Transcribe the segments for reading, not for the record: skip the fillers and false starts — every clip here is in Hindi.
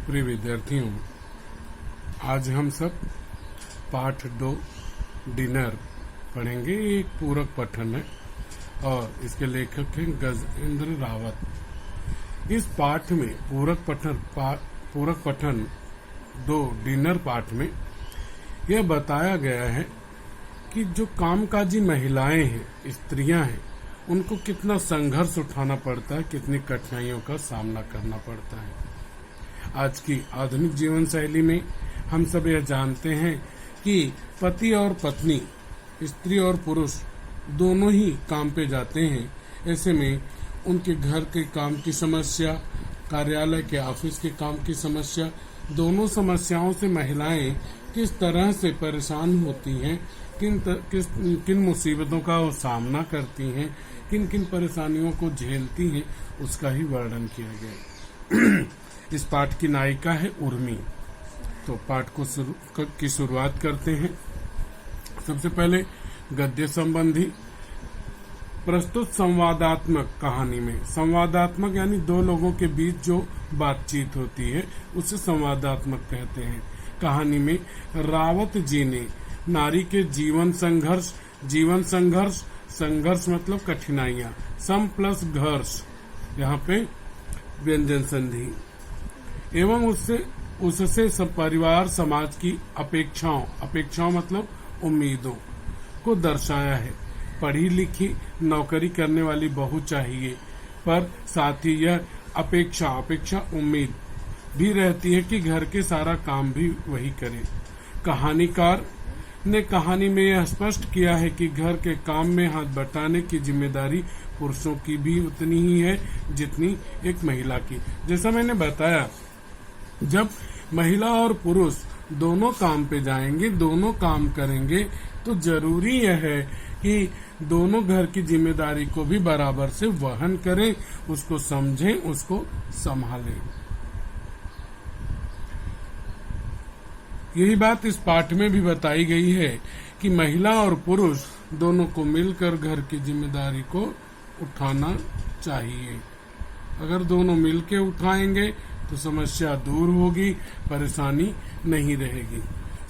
प्रिय विद्यार्थियों, आज हम सब पाठ 2 डिनर पढ़ेंगे। एक पूरक पठन है और इसके लेखक हैं गजेंद्र रावत। इस पाठ में पूरक पठन 2 डिनर पाठ में यह बताया गया है कि जो कामकाजी महिलाएं हैं, स्त्रियां हैं, उनको कितना संघर्ष उठाना पड़ता है, कितनी कठिनाइयों का सामना करना पड़ता है। आज की आधुनिक जीवन शैली में हम सब यह जानते हैं कि पति और पत्नी, स्त्री और पुरुष दोनों ही काम पे जाते हैं। ऐसे में उनके घर के काम की समस्या, कार्यालय के ऑफिस के काम की समस्या, दोनों समस्याओं से महिलाएं किस तरह से परेशान होती हैं, किन मुसीबतों का वो सामना करती हैं, किन किन परेशानियों को झेलती हैं, उसका ही वर्णन किया गया। इस पाठ की नायिका है उर्मी। तो पाठ की शुरुआत करते हैं। सबसे पहले गद्य संबंधी प्रस्तुत संवादात्मक कहानी में, संवादात्मक यानी दो लोगों के बीच जो बातचीत होती है उसे संवादात्मक कहते हैं। कहानी में रावत जी ने नारी के जीवन संघर्ष मतलब कठिनाइयां, सम प्लस घर्ष, यहाँ पे व्यंजन संधि, एवं उससे सब परिवार समाज की अपेक्षाओं मतलब उम्मीदों को दर्शाया है। पढ़ी लिखी नौकरी करने वाली बहू चाहिए, पर साथ ही यह अपेक्षा उम्मीद भी रहती है कि घर के सारा काम भी वही करे। कहानीकार ने कहानी में यह स्पष्ट किया है कि घर के काम में हाथ बटाने की जिम्मेदारी पुरुषों की भी उतनी ही है जितनी एक महिला की। जैसा मैंने बताया, जब महिला और पुरुष दोनों काम पे जाएंगे, दोनों काम करेंगे, तो जरूरी यह है कि दोनों घर की जिम्मेदारी को भी बराबर से वहन करें, उसको समझें, उसको संभालें। यही बात इस पाठ में भी बताई गई है कि महिला और पुरुष दोनों को मिलकर घर की जिम्मेदारी को उठाना चाहिए। अगर दोनों मिलकर उठाएंगे तो समस्या दूर होगी, परेशानी नहीं रहेगी।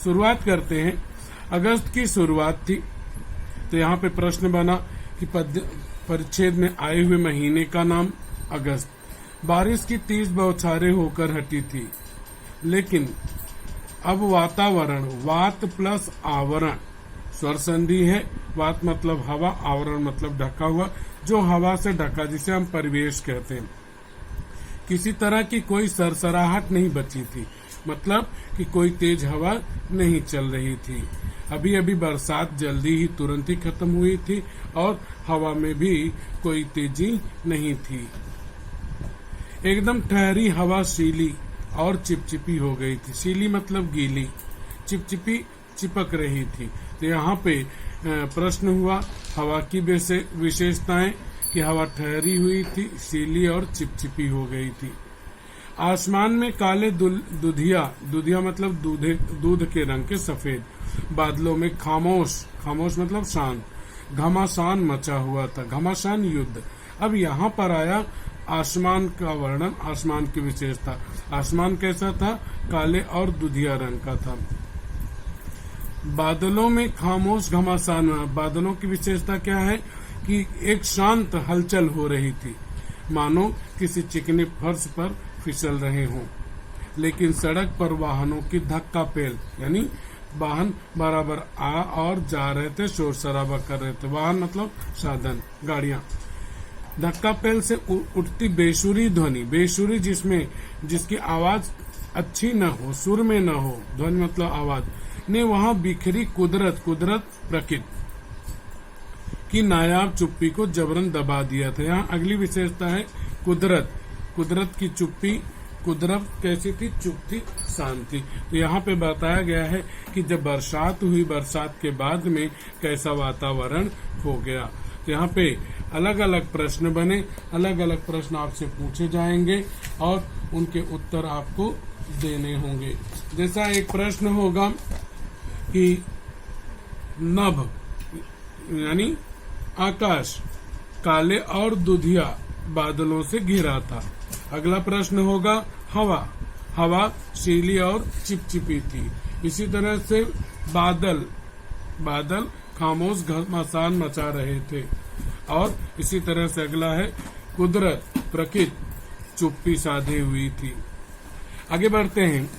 शुरुआत करते हैं। अगस्त की शुरुआत थी, तो यहाँ पे प्रश्न बना कि परिच्छेद में आए हुए महीने का नाम अगस्त। बारिश की तेज बौछारें होकर हटी थी, लेकिन अब वातावरण, वात प्लस आवरण, स्वर संधि है। वात मतलब हवा, आवरण मतलब ढका हुआ, जो हवा से ढका, जिसे हम परिवेश कहते हैं। किसी तरह की कोई सरसराहट नहीं बची थी, मतलब कि कोई तेज हवा नहीं चल रही थी। अभी अभी बरसात जल्दी ही तुरंत ही खत्म हुई थी और हवा में भी कोई तेजी नहीं थी। एकदम ठहरी हवा शीली और चिपचिपी हो गई थी। शीली मतलब गीली, चिपचिपी चिपक रही थी। तो यहाँ पे प्रश्न हुआ हवा की विशेषताएं, कि हवा ठहरी हुई थी, शीली और चिपचिपी हो गई थी। आसमान में काले दुधिया मतलब दूध के रंग के सफेद बादलों में खामोश मतलब शांत, घमासान मचा हुआ था। घमासान युद्ध। अब यहाँ पर आया आसमान का वर्णन, आसमान की विशेषता। आसमान कैसा था? काले और दुधिया रंग का था। बादलों में खामोश घमासान। बादलों की विशेषता क्या है? कि एक शांत हलचल हो रही थी, मानो किसी चिकने फर्श पर फिसल रहे हों। लेकिन सड़क पर वाहनों की धक्का पेल, यानी वाहन बराबर आ और जा रहे थे, शोर शराबा कर रहे थे। वाहन मतलब साधन, गाड़ियां। धक्का पेल से उठती बेसुरी ध्वनि, बेसुरी जिसकी आवाज अच्छी न हो, सुर में न हो, ध्वनि मतलब आवाज, ने वहां बिखरी कुदरत प्रकृति की नायाब चुप्पी को जबरन दबा दिया था। यहाँ अगली विशेषता है कुदरत की चुप्पी। कुदरत कैसी थी? चुप थी, शांत थी। तो यहाँ पे बताया गया है कि जब बरसात हुई, बरसात के बाद में कैसा वातावरण हो गया। तो यहाँ पे अलग अलग प्रश्न बने, अलग अलग प्रश्न आपसे पूछे जाएंगे और उनके उत्तर आपको देने होंगे। जैसा एक प्रश्न होगा कि नभ यानी आकाश काले और दुधिया बादलों से घिरा था। अगला प्रश्न होगा हवा शीली और चिपचिपी थी। इसी तरह से बादल खामोश घमासान मचा रहे थे। और इसी तरह से अगला है कुदरत प्रकृति चुप्पी साधे हुई थी। आगे बढ़ते हैं।